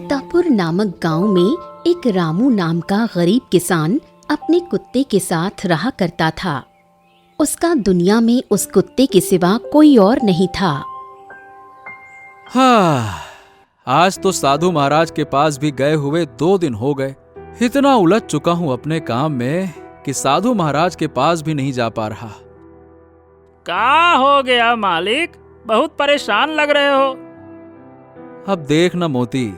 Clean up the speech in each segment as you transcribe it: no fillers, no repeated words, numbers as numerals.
सीतापुर नामक गांव में एक रामू नाम का गरीब किसान अपने कुत्ते के साथ रहा करता था। उसका दुनिया में उस कुत्ते के सिवा कोई और नहीं था। हाँ, आज तो साधु महाराज के पास भी गए हुए 2 दिन हो गए। इतना उलझ चुका हूँ अपने काम में कि साधु महाराज के पास भी नहीं जा पा रहा। क्या हो गया मालिक, बहुत परेशान लग रहे हो। अब देख ना मोती,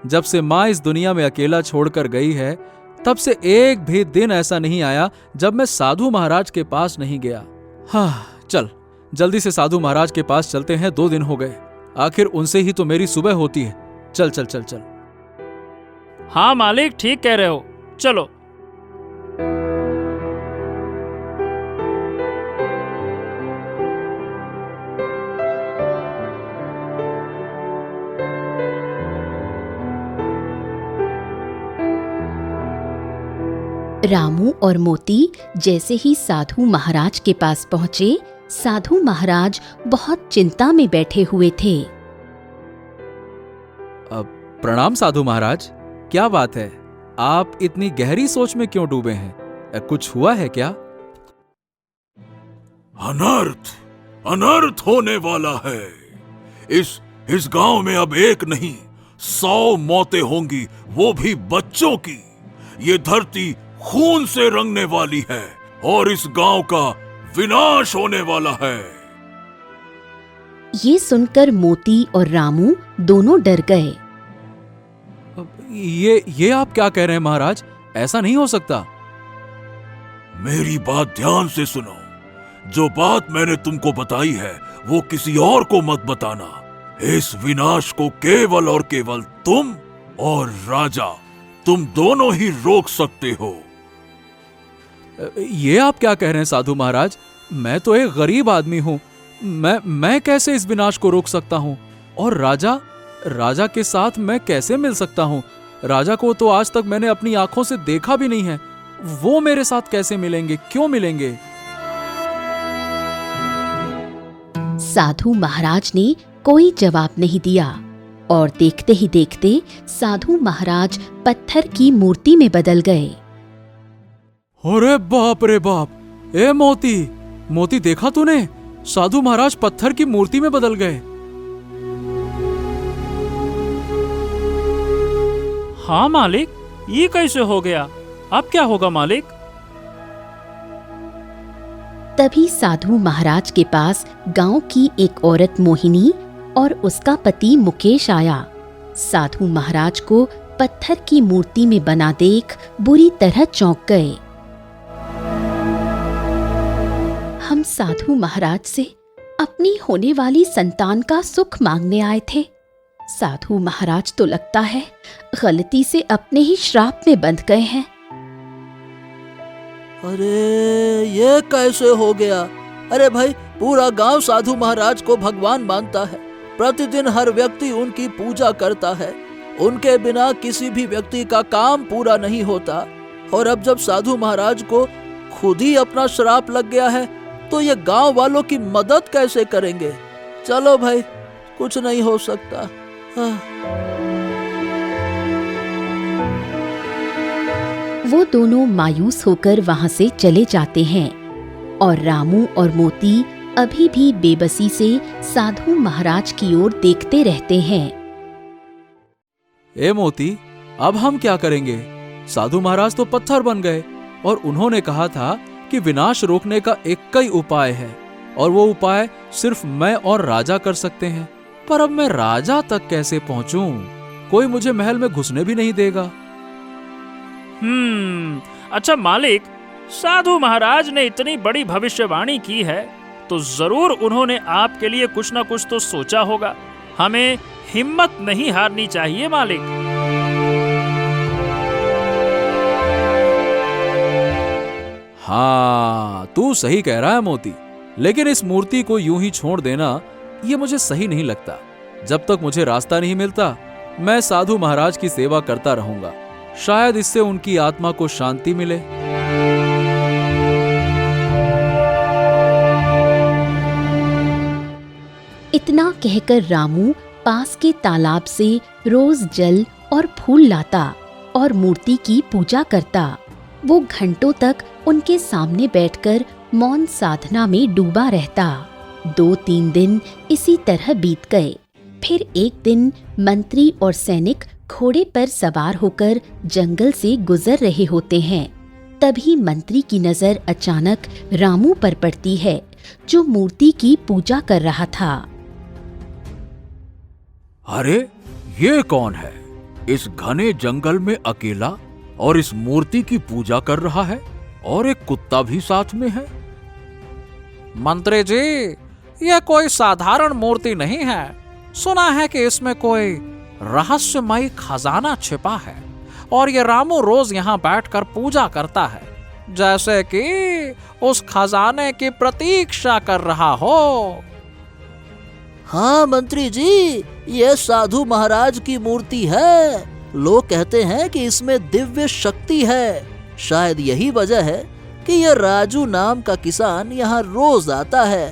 जब से माँ इस दुनिया में अकेला छोड़कर गई है, तब से एक भी दिन ऐसा नहीं आया जब मैं साधु महाराज के पास नहीं गया। हाँ, चल जल्दी से साधु महाराज के पास चलते हैं। 2 दिन हो गए, आखिर उनसे ही तो मेरी सुबह होती है। चल चल चल चल। हाँ मालिक, ठीक कह रहे हो, चलो। रामू और मोती जैसे ही साधु महाराज के पास पहुंचे, साधु महाराज बहुत चिंता में बैठे हुए थे। प्रणाम साधु महाराज, क्या बात है? आप इतनी गहरी सोच में क्यों डूबे हैं? कुछ हुआ है क्या? अनर्थ होने वाला है। इस गांव में अब एक नहीं 100 मौतें होंगी, वो भी बच्चों की। ये धरती खून से रंगने वाली है और इस गांव का विनाश होने वाला है। ये सुनकर मोती और रामू दोनों डर गए। ये आप क्या कह रहे हैं महाराज? ऐसा नहीं हो सकता। मेरी बात ध्यान से सुनो। जो बात मैंने तुमको बताई है वो किसी और को मत बताना। इस विनाश को केवल और केवल तुम और राजा, तुम दोनों ही रोक सकते हो। ये आप क्या कह रहे हैं साधु महाराज? मैं तो एक गरीब आदमी हूं। मैं कैसे इस विनाश को रोक सकता हूं? और राजा के साथ मैं कैसे मिल सकता हूं? राजा को तो आज तक मैंने अपनी आंखों से देखा भी नहीं है। वो मेरे साथ कैसे मिलेंगे? क्यों मिलेंगे? साधु महाराज ने कोई जवाब नहीं दिया और देखते ही देखते साधु महाराज पत्थर की मूर्ति में बदल गए। अरे बाप रे बाप! ए मोती देखा तूने? साधु महाराज पत्थर की मूर्ति में बदल गए। हाँ मालिक, ये कैसे हो गया? अब क्या होगा मालिक? तभी साधु महाराज के पास गांव की एक औरत मोहिनी और उसका पति मुकेश आया। साधु महाराज को पत्थर की मूर्ति में बना देख बुरी तरह चौंक गए। हम साधु महाराज से अपनी होने वाली संतान का सुख मांगने आए थे। साधु महाराज तो लगता है गलती से अपने ही श्राप में बंध गए हैं। अरे ये कैसे हो गया? अरे भाई, पूरा गांव साधु महाराज को भगवान मानता है। प्रतिदिन हर व्यक्ति उनकी पूजा करता है। उनके बिना किसी भी व्यक्ति का काम पूरा नहीं होता। और अब जब साधु महाराज को खुद ही अपना श्राप लग गया है तो ये गांव वालों की मदद कैसे करेंगे? चलो भाई, कुछ नहीं हो सकता। वो दोनों मायूस होकर वहां से चले जाते हैं और रामू और मोती अभी भी बेबसी से साधु महाराज की ओर देखते रहते हैं। ए मोती, अब हम क्या करेंगे? साधु महाराज तो पत्थर बन गए और उन्होंने कहा था कि विनाश रोकने का एक ही उपाय है और वो उपाय सिर्फ मैं और राजा कर सकते हैं। पर अब मैं राजा तक कैसे पहुंचूं? कोई मुझे महल में घुसने भी नहीं देगा। अच्छा मालिक, साधु महाराज ने इतनी बड़ी भविष्यवाणी की है तो जरूर उन्होंने आपके लिए कुछ ना कुछ तो सोचा होगा। हमें हिम्मत नहीं हारनी चाहिए मालिक। हाँ, तू सही कह रहा है मोती, लेकिन इस मूर्ति को यूं ही छोड़ देना ये मुझे सही नहीं लगता। जब तक मुझे रास्ता नहीं मिलता मैं साधु महाराज की सेवा करता रहूंगा। शायद इससे उनकी आत्मा को शांति मिले। इतना कहकर रामू पास के तालाब से रोज जल और फूल लाता और मूर्ति की पूजा करता। वो घंटों तक उनके सामने बैठकर मौन साधना में डूबा रहता। 2-3 दिन इसी तरह बीत गए। फिर एक दिन मंत्री और सैनिक घोड़े पर सवार होकर जंगल से गुजर रहे होते हैं। तभी मंत्री की नजर अचानक रामू पर पड़ती है, जो मूर्ति की पूजा कर रहा था। अरे ये कौन है इस घने जंगल में अकेला और इस मूर्ति की पूजा कर रहा है, और एक कुत्ता भी साथ में है। मंत्री जी, यह कोई साधारण मूर्ति नहीं है। सुना है कि इसमें कोई रहस्यमयी खजाना छिपा है और ये रामू रोज यहाँ बैठकर पूजा करता है, जैसे कि उस खजाने की प्रतीक्षा कर रहा हो। हाँ मंत्री जी, ये साधु महाराज की मूर्ति है। लोग कहते हैं कि इसमें दिव्य शक्ति है। शायद यही वजह है कि यह राजू नाम का किसान यहाँ रोज आता है।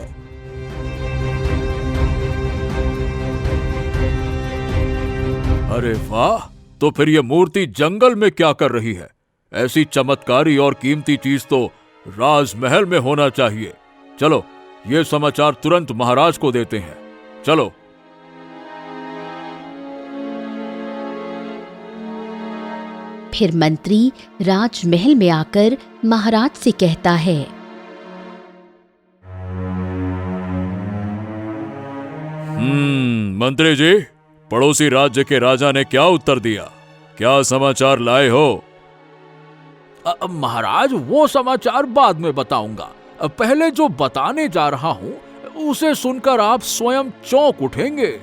अरे वाह, तो फिर ये मूर्ति जंगल में क्या कर रही है? ऐसी चमत्कारी और कीमती चीज तो राजमहल में होना चाहिए। चलो, ये समाचार तुरंत महाराज को देते हैं। चलो। फिर मंत्री राजमहल में आकर महाराज से कहता है, मंत्री जी, पड़ोसी राज्य के राजा ने क्या उत्तर दिया? क्या समाचार लाए हो? महाराज, वो समाचार बाद में बताऊंगा। पहले जो बताने जा रहा हूं उसे सुनकर आप स्वयं चौंक उठेंगे।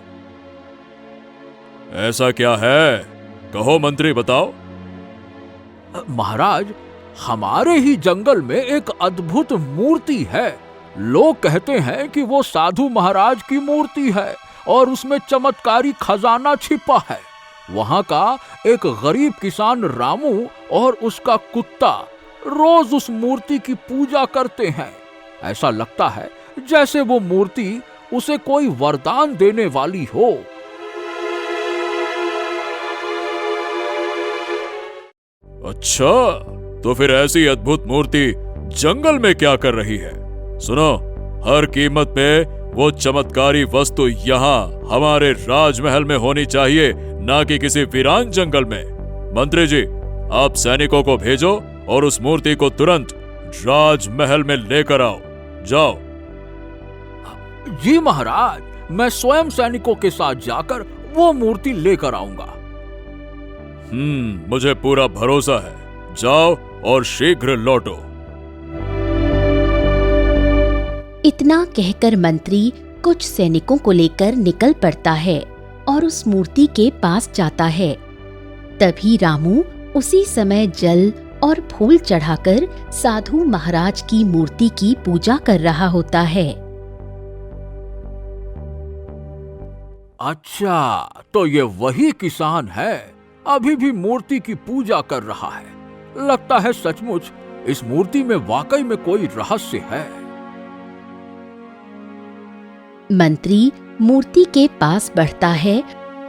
ऐसा क्या है? कहो मंत्री, बताओ। महाराज, हमारे ही जंगल में एक अद्भुत मूर्ति है। लोग कहते हैं कि वो साधु महाराज की मूर्ति है और उसमें चमत्कारी खजाना छिपा है। वहां का एक गरीब किसान रामू और उसका कुत्ता रोज उस मूर्ति की पूजा करते हैं। ऐसा लगता है जैसे वो मूर्ति उसे कोई वरदान देने वाली हो। अच्छा, तो फिर ऐसी अद्भुत मूर्ति जंगल में क्या कर रही है? सुनो, हर कीमत पे वो चमत्कारी वस्तु यहाँ हमारे राजमहल में होनी चाहिए, ना कि किसी वीरान जंगल में। मंत्री जी, आप सैनिकों को भेजो और उस मूर्ति को तुरंत राजमहल में लेकर आओ। जाओ। जी महाराज, मैं स्वयं सैनिकों के साथ जाकर वो मूर्ति लेकर आऊंगा। मुझे पूरा भरोसा है। जाओ और शीघ्र लौटो। इतना कहकर मंत्री कुछ सैनिकों को लेकर निकल पड़ता है और उस मूर्ति के पास जाता है। तभी रामू उसी समय जल और फूल चढ़ाकर साधु महाराज की मूर्ति की पूजा कर रहा होता है। अच्छा, तो ये वही किसान है, अभी भी मूर्ति की पूजा कर रहा है। लगता है सचमुच इस मूर्ति में वाकई में कोई रहस्य है। मंत्री मूर्ति के पास बढ़ता है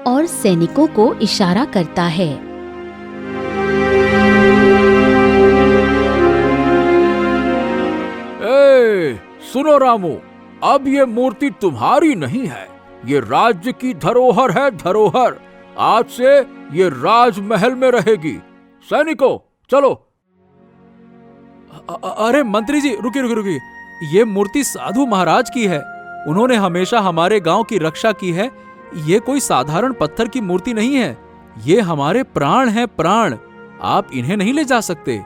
और सैनिकों को इशारा करता है। सुनो रामू, अब ये मूर्ति तुम्हारी नहीं है, ये राज्य की धरोहर है, धरोहर। आज से ये राजमहल में रहेगी। सैनिकों, चलो। अरे मंत्री जी, रुकिए। ये मूर्ति साधु महाराज की है। उन्होंने हमेशा हमारे गांव की रक्षा की है। ये कोई साधारण पत्थर की मूर्ति नहीं है। ये हमारे प्राण हैं, प्राण। आप इन्हें नहीं ले जा सकते।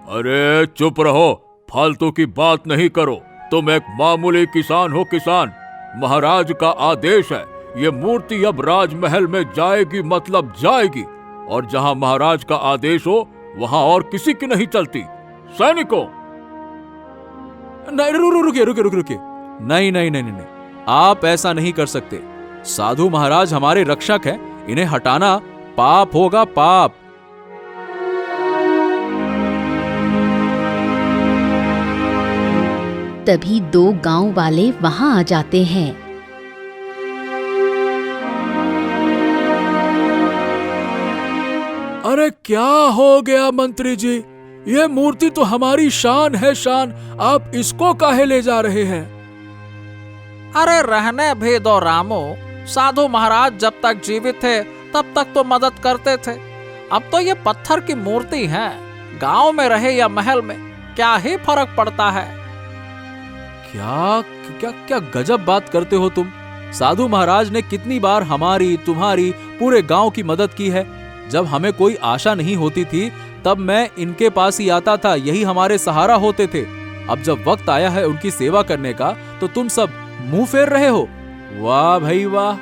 अरे चुप रहो, फालतू की बात नहीं करो। तुम एक मामूली किसान हो, किसान। महाराज का आदेश है, ये मूर्ति अब राजमहल में जाएगी, मतलब जाएगी। और जहां महाराज का आदेश हो वहां और किसी की नहीं चलती। सैनिकों, नहीं, रुकिए। नहीं, आप ऐसा नहीं कर सकते। साधु महाराज हमारे रक्षक हैं, इन्हें हटाना पाप होगा, पाप। तभी 2 गांव वाले वहां आ जाते हैं। अरे क्या हो गया मंत्री जी? ये मूर्ति तो हमारी शान है, शान। आप इसको काहे ले जा रहे हैं? अरे रहने भी दो रामू। साधु महाराज जब तक जीवित थे तब तक तो मदद करते थे। अब तो ये पत्थर की मूर्ति है, गांव में रहे या महल में क्या ही फर्क पड़ता है। क्या क्या क्या गजब बात करते हो तुम। साधु महाराज ने कितनी बार हमारी, तुम्हारी, पूरे गांव की मदद की है। जब हमें कोई आशा नहीं होती थी तब मैं इनके पास ही आता था, यही हमारे सहारा होते थे। अब जब वक्त आया है उनकी सेवा करने का तो तुम सब मुंह फेर रहे हो। वाह भाई वाह।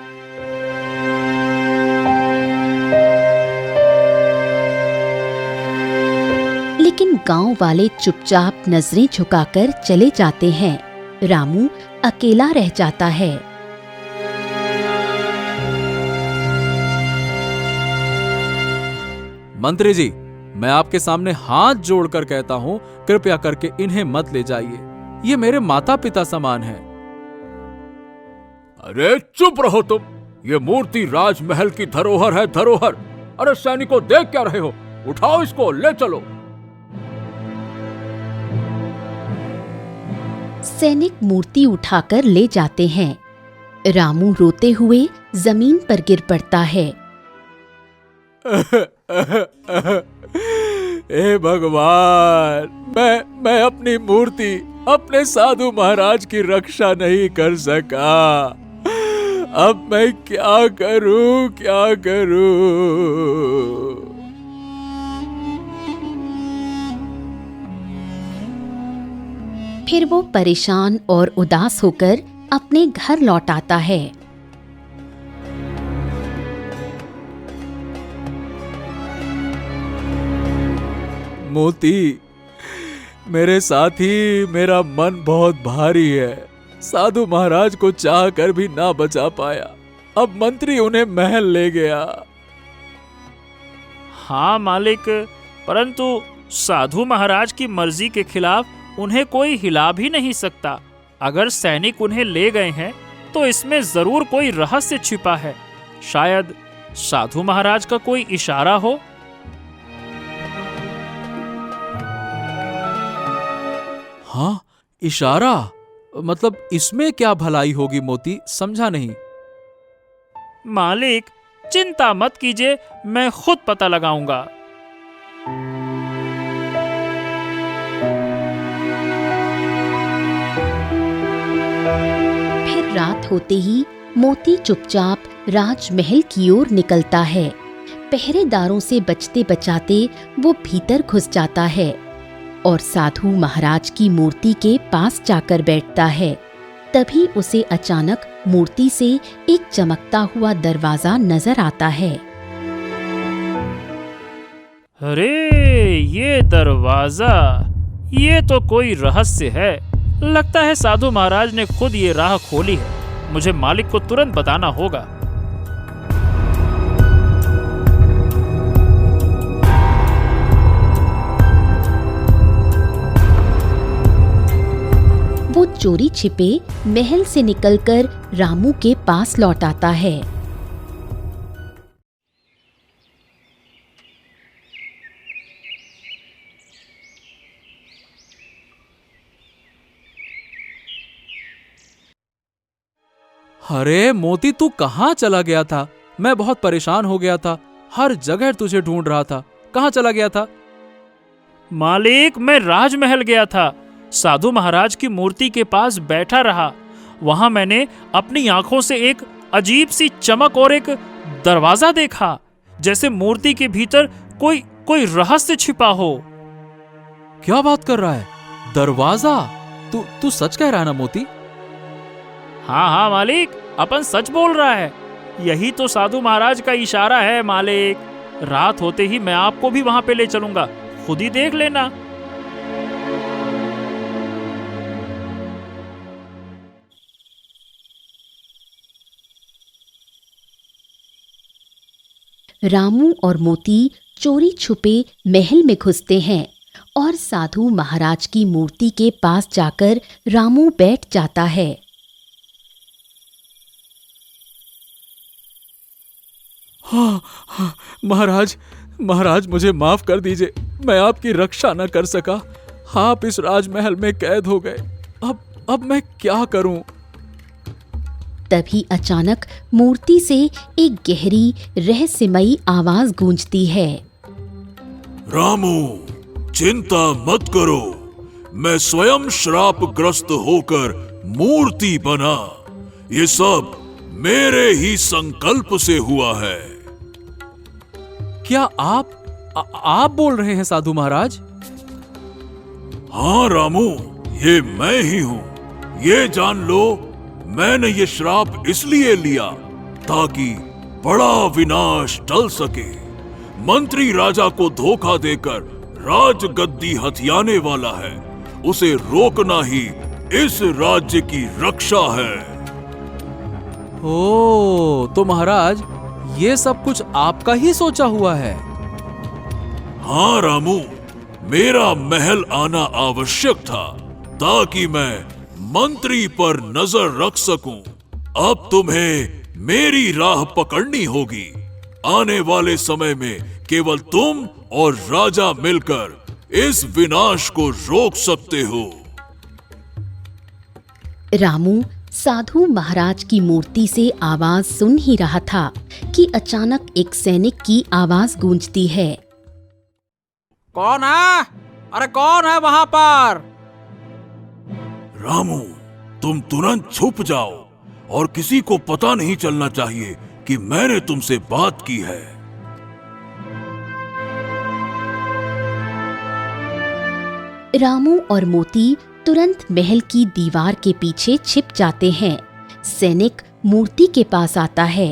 लेकिन गांव वाले चुपचाप नजरें झुकाकर चले जाते हैं। रामू अकेला रह जाता है। मंत्री जी, मैं आपके सामने हाथ जोड़कर कहता हूँ, कृपया करके इन्हें मत ले जाइए। ये मेरे माता पिता समान हैं। अरे चुप रहो तुम। ये मूर्ति राजमहल की धरोहर है, धरोहर। अरे सैनिकों, देख क्या रहे हो? उठाओ इसको, ले चलो। सैनिक मूर्ति उठाकर ले जाते हैं। रामू रोते हुए जमीन पर गिर पड़ता है। हे भगवान, मैं अपनी मूर्ति, अपने साधु महाराज की रक्षा नहीं कर सका। अब मैं क्या करूं, क्या करूं? फिर वो परेशान और उदास होकर अपने घर लौट आता है। मोती, मेरे साथी, मेरा मन बहुत भारी है। साधु महाराज को चाह कर भी ना बचा पाया। अब मंत्री उन्हें महल ले गया। हाँ मालिक, परंतु साधु महाराज की मर्जी के खिलाफ उन्हें कोई हिला भी नहीं सकता। अगर सैनिक उन्हें ले गए हैं तो इसमें जरूर कोई रहस्य छिपा है। शायद साधु महाराज का कोई इशारा हो। हाँ, इशारा? मतलब इसमें क्या भलाई होगी मोती? समझा नहीं। मालिक चिंता मत कीजिए, मैं खुद पता लगाऊंगा। फिर रात होते ही मोती चुपचाप राजमहल की ओर निकलता है। पहरेदारों से बचते बचाते वो भीतर घुस जाता है और साधु महाराज की मूर्ति के पास जाकर बैठता है। तभी उसे अचानक मूर्ति से एक चमकता हुआ दरवाजा नजर आता है। अरे ये दरवाजा, ये तो कोई रहस्य है। लगता है साधु महाराज ने खुद ये राह खोली है। मुझे मालिक को तुरंत बताना होगा। वो चोरी छिपे महल से निकलकर रामू के पास लौट आता है। अरे मोती, तू कहाँ चला गया था? मैं बहुत परेशान हो गया था। हर जगह तुझे ढूंढ रहा था। कहाँ चला गया था? मालिक, मैं राजमहल गया था। साधु महाराज की मूर्ति के पास बैठा रहा। वहां मैंने अपनी आंखों से एक अजीब सी चमक और एक दरवाजा देखा, जैसे मूर्ति के भीतर कोई रहस्य छिपा हो। क्या बात कर रहा है? दरवाजा? तू सच कह रहा है ना मोती? हाँ हाँ मालिक, अपन सच बोल रहा है। यही तो साधु महाराज का इशारा है मालिक। रात होते ही मैं आपको भी वहां पे ले चलूंगा, खुद ही देख लेना। रामू और मोती चोरी छुपे महल में घुसते हैं और साधु महाराज की मूर्ति के पास जाकर रामू बैठ जाता है। हाँ, हाँ, महाराज, महाराज मुझे माफ कर दीजिए, मैं आपकी रक्षा न कर सका। आप इस राजमहल में कैद हो गए। अब मैं क्या करूं? तभी अचानक मूर्ति से एक गहरी रहस्यमयी आवाज गूंजती है। रामू, चिंता मत करो, मैं स्वयं श्रापग्रस्त होकर मूर्ति बना। ये सब मेरे ही संकल्प से हुआ है। क्या आप बोल रहे हैं साधु महाराज? हाँ रामू, ये मैं ही हूँ। ये जान लो, मैंने ये श्राप इसलिए लिया ताकि बड़ा विनाश टल सके। मंत्री राजा को धोखा देकर राजगद्दी हथियाने वाला है, उसे रोकना ही इस राज्य की रक्षा है। ओ, तो महाराज ये सब कुछ आपका ही सोचा हुआ है? हाँ रामू, मेरा महल आना आवश्यक था ताकि मैं मंत्री पर नजर रख सकूं। अब तुम्हें मेरी राह पकड़नी होगी। आने वाले समय में केवल तुम और राजा मिलकर इस विनाश को रोक सकते हो। रामू साधु महाराज की मूर्ति से आवाज सुन ही रहा था कि अचानक एक सैनिक की आवाज गूंजती है। कौन है? अरे कौन है वहां पर? रामू, तुम तुरंत छुप जाओ और किसी को पता नहीं चलना चाहिए कि मैंने तुमसे बात की है। रामू और मोती तुरंत महल की दीवार के पीछे छिप जाते हैं। सैनिक मूर्ति के पास आता है।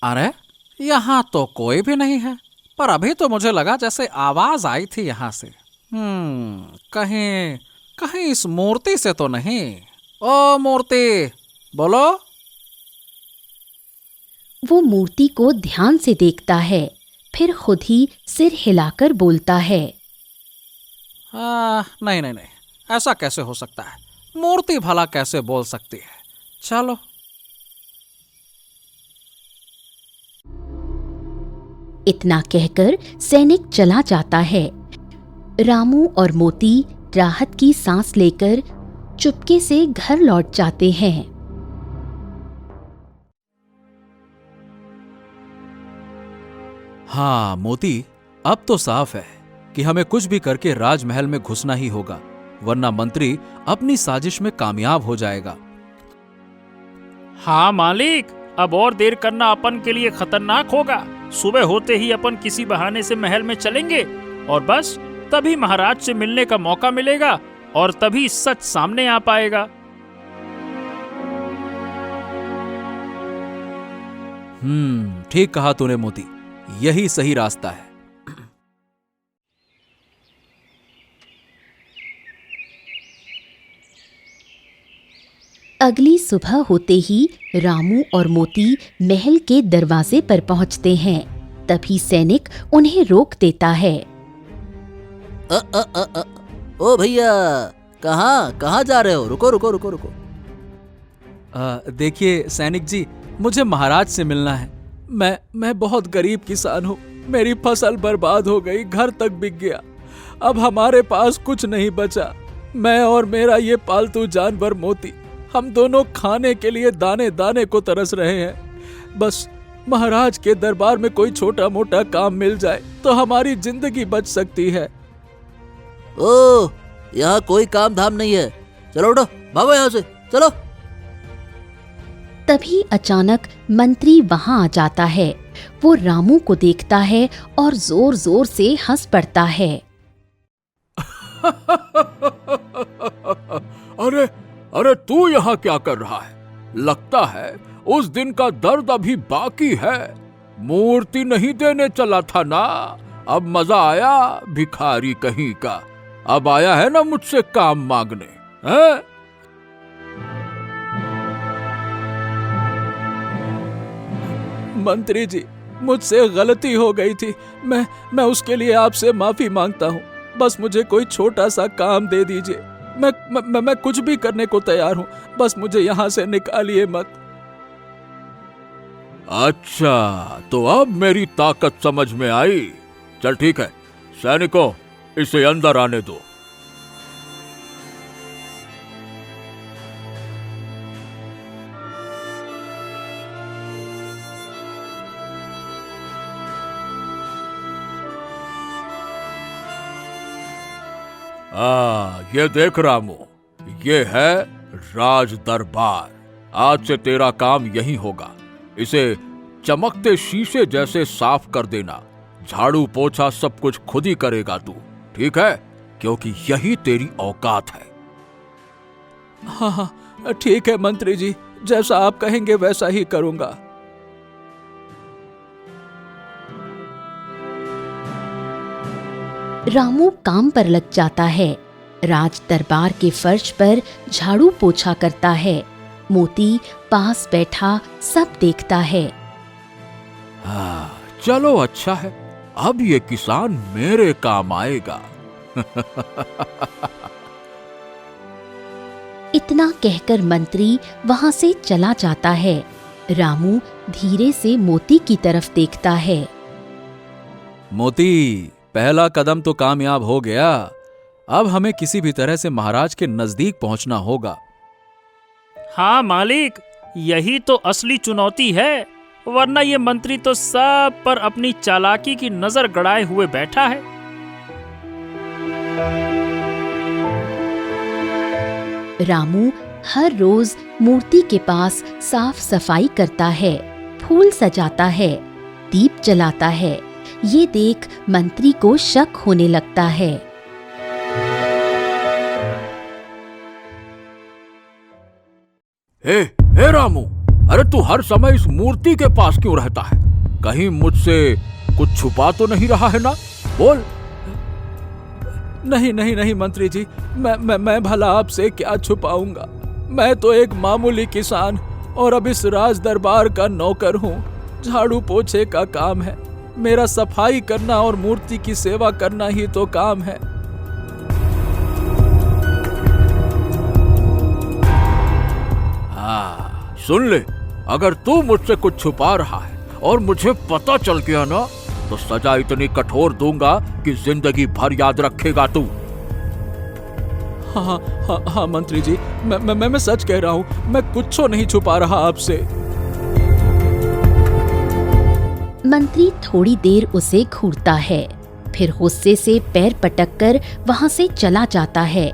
अरे यहाँ तो कोई भी नहीं है, पर अभी तो मुझे लगा जैसे आवाज आई थी यहाँ से। कहीं कहीं इस मूर्ति से तो नहीं। ओ मूर्ति, बोलो। वो मूर्ति को ध्यान से देखता है, फिर खुद ही सिर हिलाकर बोलता है। नहीं नहीं नहीं, ऐसा कैसे हो सकता है? मूर्ति भला कैसे बोल सकती है? चलो। इतना कहकर सैनिक चला जाता है। रामू और मोती राहत की सांस लेकर चुपके से घर लौट जाते हैं। हाँ मोती, अब तो साफ है कि हमें कुछ भी करके राजमहल में घुसना ही होगा, वरना मंत्री अपनी साजिश में कामयाब हो जाएगा। हाँ मालिक, अब और देर करना अपन के लिए खतरनाक होगा। सुबह होते ही अपन किसी बहाने से महल में चलेंगे और बस तभी महाराज से मिलने का मौका मिलेगा और तभी सच सामने आ पाएगा। ठीक कहा तूने मोती, यही सही रास्ता है। अगली सुबह होते ही रामू और मोती महल के दरवाजे पर पहुंचते हैं। तभी सैनिक उन्हें रोक देता है। ओ भैया, कहाँ जा रहे हो? रुको रुको रुको रुको। देखिए सैनिक जी, मुझे महाराज से मिलना है। मैं बहुत गरीब किसान हूँ, मेरी फसल बर्बाद हो गई, घर तक बिक गया, अब हमारे पास कुछ नहीं बचा। मैं और मेरा ये पालतू जानवर मोती, हम दोनों खाने के लिए दाने दाने को तरस रहे हैं। बस महाराज के दरबार में कोई छोटा मोटा काम मिल जाए तो हमारी जिंदगी बच सकती है। ओ, यहाँ कोई काम धाम नहीं है, चलो उठो, भागो यहाँ से, चलो। तभी अचानक मंत्री वहां आ जाता है। वो रामू को देखता है और जोर जोर से हंस पड़ता है। अरे अरे, तू यहाँ क्या कर रहा है? लगता है उस दिन का दर्द अभी बाकी है। मूर्ति नहीं देने चला था ना, अब मजा आया भिखारी कहीं का। अब आया है ना मुझसे काम मांगने, हैं? मंत्री जी, मुझसे गलती हो गई थी, मैं उसके लिए आपसे माफी मांगता हूँ। बस मुझे कोई छोटा सा काम दे दीजिए, मैं कुछ भी करने को तैयार हूँ, बस मुझे यहाँ से निकालिए मत। अच्छा, तो अब मेरी ताकत समझ में आई। चल ठीक है, सैनिकों, इसे अंदर आने दो। ये देख रामू, ये है राज दरबार। आज से तेरा काम यही होगा। इसे चमकते शीशे जैसे साफ कर देना। झाड़ू पोछा सब कुछ खुद ही करेगा तू, ठीक है? क्योंकि यही तेरी औकात है। हाँ हाँ ठीक है मंत्री जी, जैसा आप कहेंगे वैसा ही करूंगा। रामू काम पर लग जाता है। राज दरबार के फर्श पर झाड़ू पोछा करता है। मोती पास बैठा सब देखता है। चलो अच्छा है, अब ये किसान मेरे काम आएगा। इतना कहकर मंत्री वहां से चला जाता है। रामू धीरे से मोती की तरफ देखता है। मोती, पहला कदम तो कामयाब हो गया। अब हमें किसी भी तरह से महाराज के नजदीक पहुंचना होगा। हाँ मालिक, यही तो असली चुनौती है, वरना ये मंत्री तो सब पर अपनी चालाकी की नजर गड़ाए हुए बैठा है। रामू हर रोज मूर्ति के पास साफ सफाई करता है, फूल सजाता है, दीप जलाता है। ये देख मंत्री को शक होने लगता है। हे रामू, अरे तू हर समय इस मूर्ति के पास क्यों रहता है? कहीं मुझसे कुछ छुपा तो नहीं रहा है ना? बोल। नहीं नहीं नहीं मंत्री जी, मैं भला आपसे क्या छुपाऊंगा। मैं तो एक मामूली किसान और अब इस राज दरबार का नौकर हूँ। झाड़ू पोछे का काम है मेरा, सफाई करना और मूर्ति की सेवा करना ही तो काम है। सुन ले, अगर तू मुझसे कुछ छुपा रहा है और मुझे पता चल गया ना, तो सजा इतनी कठोर दूंगा कि जिंदगी भर याद रखेगा तू। हाँ हाँ हाँ मंत्री जी, मैं सच कह रहा हूँ, मैं कुछ नहीं छुपा रहा आपसे। मंत्री थोड़ी देर उसे घूरता है, फिर गुस्से से पैर पटक कर वहां से चला जाता है।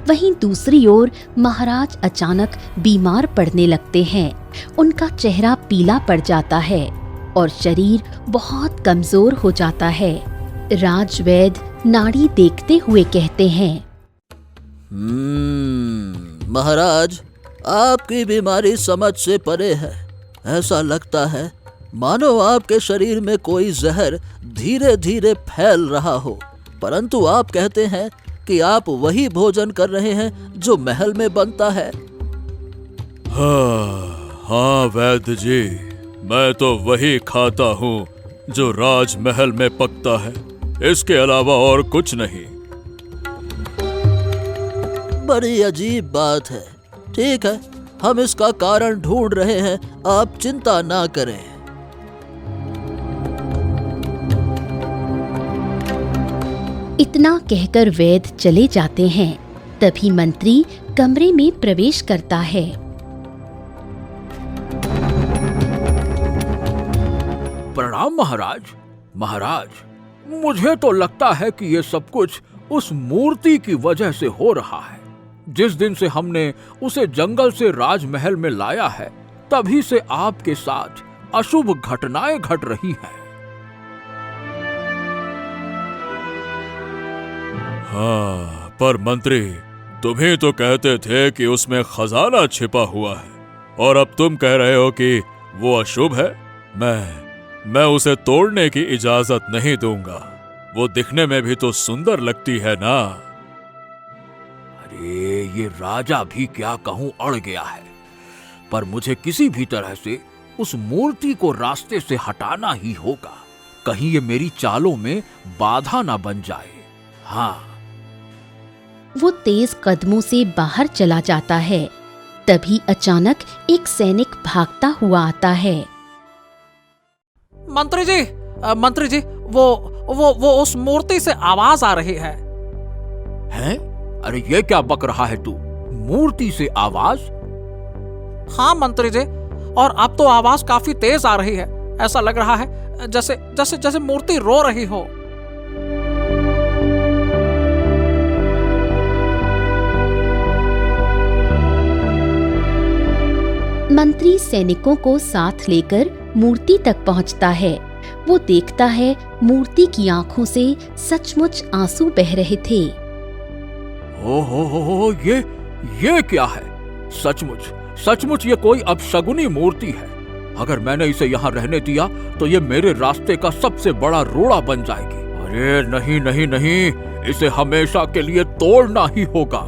वहीं दूसरी ओर महाराज अचानक बीमार पड़ने लगते हैं। उनका चेहरा पीला पड़ जाता है और शरीर बहुत कमजोर हो जाता है। राजवैद्य नाड़ी देखते हुए कहते हैं, महाराज, आपकी बीमारी समझ से परे है। ऐसा लगता है मानो आपके शरीर में कोई जहर धीरे धीरे फैल रहा हो, परंतु आप कहते हैं कि आप वही भोजन कर रहे हैं जो महल में बनता है। हाँ वैद्य जी, मैं तो वही खाता हूँ जो राजमहल में पकता है, इसके अलावा और कुछ नहीं। बड़ी अजीब बात है। ठीक है, हम इसका कारण ढूंढ रहे हैं, आप चिंता ना करें। इतना कहकर वैद्य चले जाते हैं। तभी मंत्री कमरे में प्रवेश करता है। प्रणाम महाराज। महाराज, मुझे तो लगता है कि ये सब कुछ उस मूर्ति की वजह से हो रहा है। जिस दिन से हमने उसे जंगल से राजमहल में लाया है, तभी से आपके साथ अशुभ घटनाएं घट रही हैं। हाँ, पर मंत्री, तुम ही तो कहते थे कि उसमें खजाना छिपा हुआ है, और अब तुम कह रहे हो कि वो अशुभ है। मैं उसे तोड़ने की इजाजत नहीं दूंगा। वो दिखने में भी तो सुंदर लगती है ना। अरे ये राजा भी क्या कहूं, अड़ गया है। पर मुझे किसी भी तरह से उस मूर्ति को रास्ते से हटाना ही होगा, कहीं ये मेरी चालों में बाधा ना बन जाए। हाँ, वो तेज कदमों से बाहर चला जाता है। तभी अचानक एक सैनिक भागता हुआ आता है। मंत्री जी, वो उस मूर्ति से आवाज आ रही है। हैं? अरे ये क्या बक रहा है तू? मूर्ति से आवाज? हाँ मंत्री जी, और अब तो आवाज काफी तेज आ रही है। ऐसा लग रहा है जैसे जैसे जैसे मूर्ति रो रही हो। मंत्री सैनिकों को साथ लेकर मूर्ति तक पहुंचता है। वो देखता है मूर्ति की आंखों से सचमुच आंसू बह रहे थे। हो, ये क्या है? सचमुच ये कोई अपशगुनी मूर्ति है। अगर मैंने इसे यहाँ रहने दिया तो ये मेरे रास्ते का सबसे बड़ा रोड़ा बन जाएगी। अरे नहीं, इसे हमेशा के लिए तोड़ना ही होगा।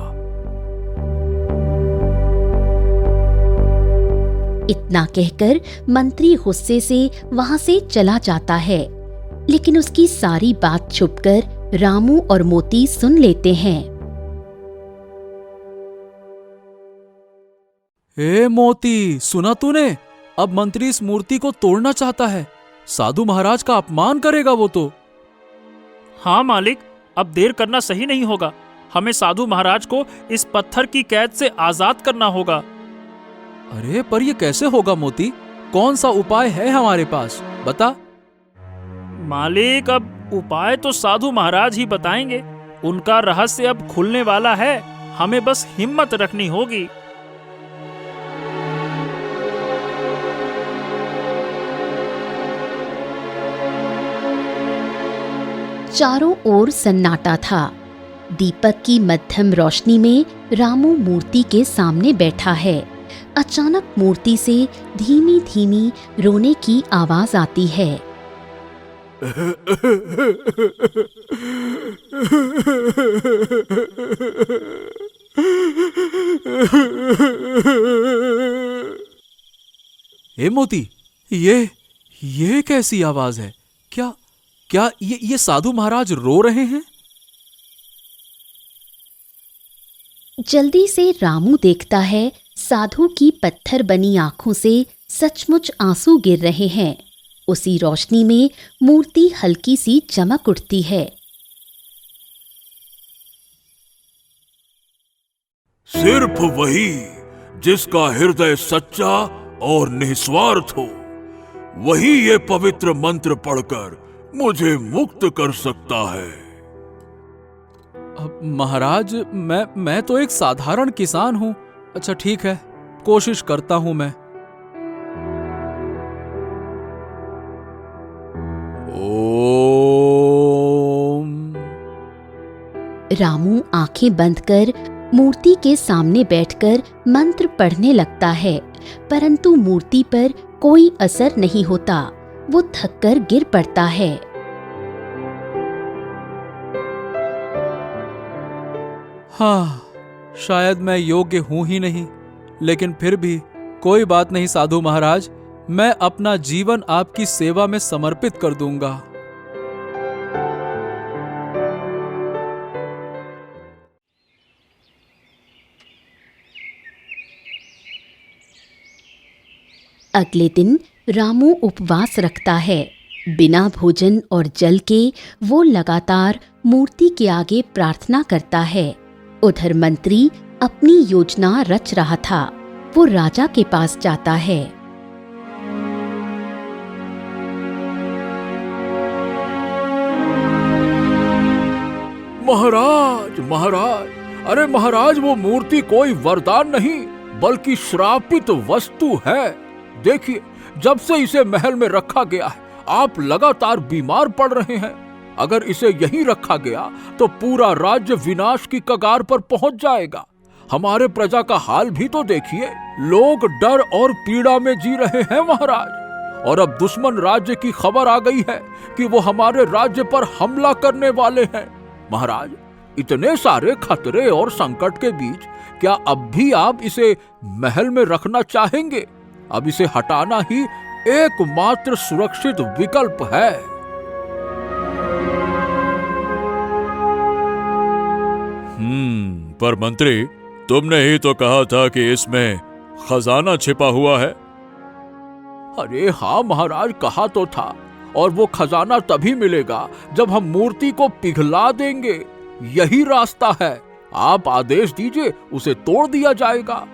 इतना कहकर मंत्री गुस्से से वहां से चला जाता है, लेकिन उसकी सारी बात छुपकर रामू और मोती सुन लेते हैं। ए मोती, सुना तूने? अब मंत्री इस मूर्ति को तोड़ना चाहता है। साधु महाराज का अपमान करेगा वो तो। हाँ मालिक, अब देर करना सही नहीं होगा। हमें साधु महाराज को इस पत्थर की कैद से आजाद करना होगा। अरे पर ये कैसे होगा मोती? कौन सा उपाय है हमारे पास, बता। मालिक, अब उपाय तो साधु महाराज ही बताएंगे। उनका रहस्य अब खुलने वाला है। हमें बस हिम्मत रखनी होगी। चारों ओर सन्नाटा था। दीपक की मध्यम रोशनी में रामू मूर्ति के सामने बैठा है। अचानक मूर्ति से धीमी धीमी रोने की आवाज आती है। ए मोती, ये कैसी आवाज है? क्या ये साधु महाराज रो रहे हैं? जल्दी से रामू देखता है साधु की पत्थर बनी आंखों से सचमुच आंसू गिर रहे हैं। उसी रोशनी में मूर्ति हल्की सी चमक उठती है। सिर्फ वही जिसका हृदय सच्चा और निस्वार्थ हो, वही ये पवित्र मंत्र पढ़कर मुझे मुक्त कर सकता है। महाराज, मैं तो एक साधारण किसान हूं। अच्छा ठीक है, कोशिश करता हूं मैं। ओम। रामू आंखें बंद कर मूर्ति के सामने बैठकर मंत्र पढ़ने लगता है, परंतु मूर्ति पर कोई असर नहीं होता। वो थककर गिर पड़ता है। हाँ, शायद मैं योग्य हूं ही नहीं, लेकिन फिर भी कोई बात नहीं साधु महाराज, मैं अपना जीवन आपकी सेवा में समर्पित कर दूंगा। अगले दिन रामू उपवास रखता है। बिना भोजन और जल के वो लगातार मूर्ति के आगे प्रार्थना करता है। उधर मंत्री अपनी योजना रच रहा था। वो राजा के पास जाता है। महाराज, अरे महाराज, वो मूर्ति कोई वरदान नहीं बल्कि श्रापित वस्तु है। देखिए, जब से इसे महल में रखा गया है आप लगातार बीमार पड़ रहे हैं। अगर इसे यहीं रखा गया तो पूरा राज्य विनाश की कगार पर पहुंच जाएगा। हमारे प्रजा का हाल भी तो देखिए, लोग डर और पीड़ा में जी रहे हैं महाराज। और अब दुश्मन राज्य की खबर आ गई है कि वो हमारे राज्य पर हमला करने वाले हैं। महाराज, इतने सारे खतरे और संकट के बीच क्या अब भी आप इसे महल में रखना चाहेंगे? अब इसे हटाना ही एकमात्र सुरक्षित विकल्प है। पर मंत्री, तुमने ही तो कहा था कि इसमें खजाना छिपा हुआ है। अरे हाँ महाराज, कहा तो था, और वो खजाना तभी मिलेगा जब हम मूर्ति को पिघला देंगे। यही रास्ता है। आप आदेश दीजिए, उसे तोड़ दिया जाएगा।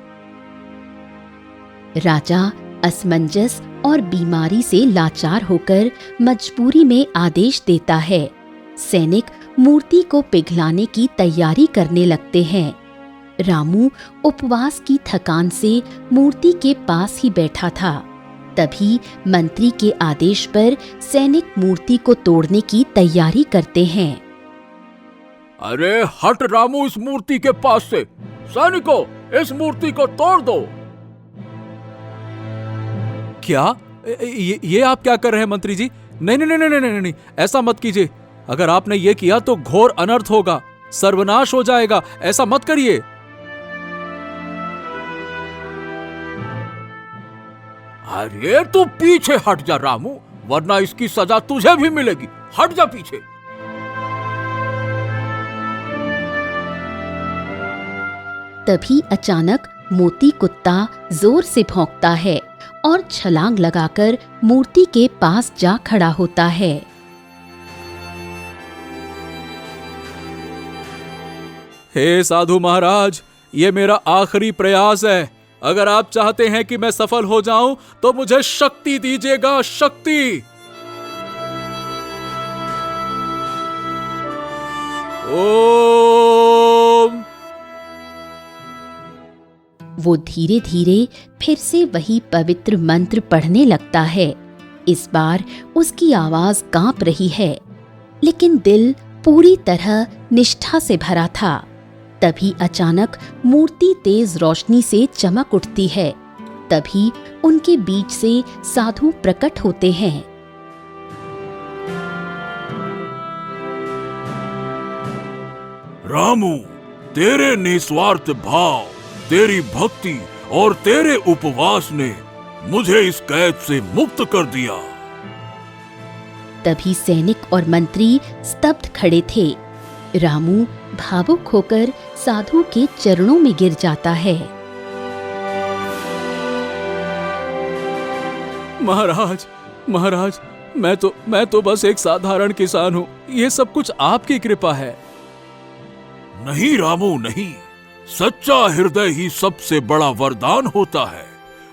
राजा असमंजस और बीमारी से लाचार होकर मजबूरी में आदेश देता है। सैनिक मूर्ति को पिघलाने की तैयारी करने लगते हैं। रामू उपवास की थकान से मूर्ति के पास ही बैठा था। तभी मंत्री के आदेश पर सैनिक मूर्ति को तोड़ने की तैयारी करते हैं। अरे हट रामू इस मूर्ति के पास से। सैनिकों, इस मूर्ति को तोड़ दो। क्या ये आप क्या कर रहे हैं मंत्री जी? नहीं नहीं नहीं नहीं नहीं नहीं, ऐसा मत कीजिए। अगर आपने ये किया तो घोर अनर्थ होगा, सर्वनाश हो जाएगा। ऐसा मत करिए। अरे तू पीछे हट जा रामू, वरना इसकी सजा तुझे भी मिलेगी। हट जा पीछे। तभी अचानक मोती कुत्ता जोर से भौंकता है और छलांग लगाकर मूर्ति के पास जा खड़ा होता है। हे साधु महाराज, ये मेरा आखिरी प्रयास है। अगर आप चाहते हैं कि मैं सफल हो जाऊं तो मुझे शक्ति दीजिएगा, शक्ति। ओम। वो धीरे धीरे फिर से वही पवित्र मंत्र पढ़ने लगता है। इस बार उसकी आवाज कांप रही है, लेकिन दिल पूरी तरह निष्ठा से भरा था। तभी अचानक मूर्ति तेज रोशनी से चमक उठती है। तभी उनके बीच से साधु प्रकट होते हैं। रामू, तेरे निस्वार्थ भाव, तेरी भक्ति और तेरे उपवास ने मुझे इस कैद से मुक्त कर दिया। तभी सैनिक और मंत्री स्तब्ध खड़े थे। रामू भावुक होकर साधु के चरणों में गिर जाता है। महाराज, महाराज, मैं तो बस एक साधारण किसान हूं। ये सब कुछ आपकी कृपा है। नहीं रामू, नहीं। सच्चा हृदय ही सबसे बड़ा वरदान होता है,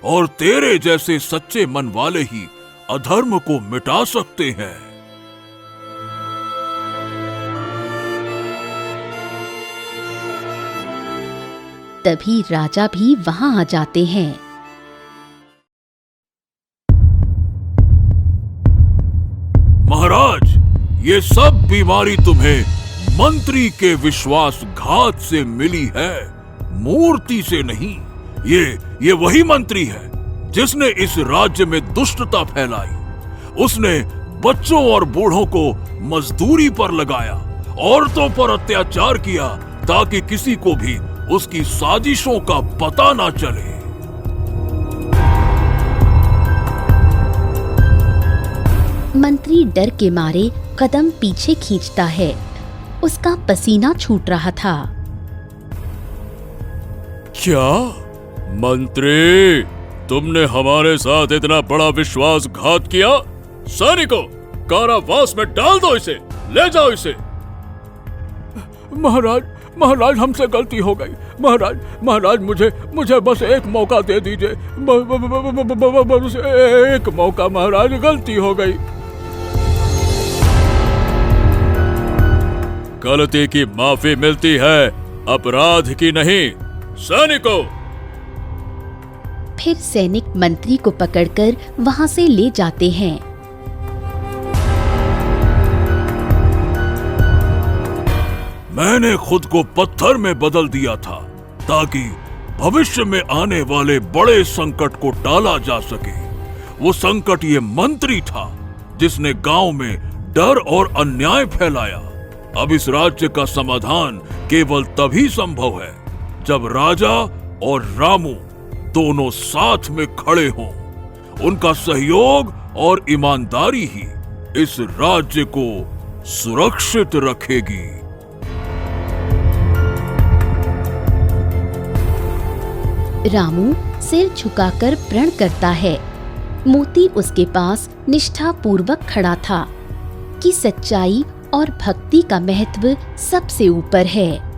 और तेरे जैसे सच्चे मन वाले ही अधर्म को मिटा सकते हैं। तभी राजा भी वहां आ जाते हैं। महाराज, ये सब बीमारी तुम्हें मंत्री के विश्वासघात से मिली है, मूर्ति से नहीं। ये वही मंत्री है जिसने इस राज्य में दुष्टता फैलाई। उसने बच्चों और बूढ़ों को मजदूरी पर लगाया, औरतों पर अत्याचार किया, ताकि किसी को भी उसकी साजिशों का पता ना चले। मंत्री डर के मारे कदम पीछे खींचता है। उसका पसीना छूट रहा था। क्या मंत्री, तुमने हमारे साथ इतना बड़ा विश्वासघात किया? सैनिकों, कारावास में डाल दो इसे, ले जाओ इसे। महाराज हमसे गलती हो गई। महाराज मुझे बस एक मौका दे दीजिए। बस एक मौका महाराज, गलती हो गई। गलती की माफी मिलती है, अपराध की नहीं। सैनिकों, फिर सैनिक मंत्री को पकड़कर वहां से ले जाते हैं। मैंने खुद को पत्थर में बदल दिया था, ताकि भविष्य में आने वाले बड़े संकट को टाला जा सके। वो संकट ये मंत्री था जिसने गांव में डर और अन्याय फैलाया। अब इस राज्य का समाधान केवल तभी संभव है जब राजा और रामू दोनों साथ में खड़े हों। उनका सहयोग और ईमानदारी ही इस राज्य को सुरक्षित रखेगी। रामू सिर झुकाकर प्रण करता है। मोती उसके पास निष्ठा पूर्वक खड़ा था कि सच्चाई और भक्ति का महत्व सबसे ऊपर है।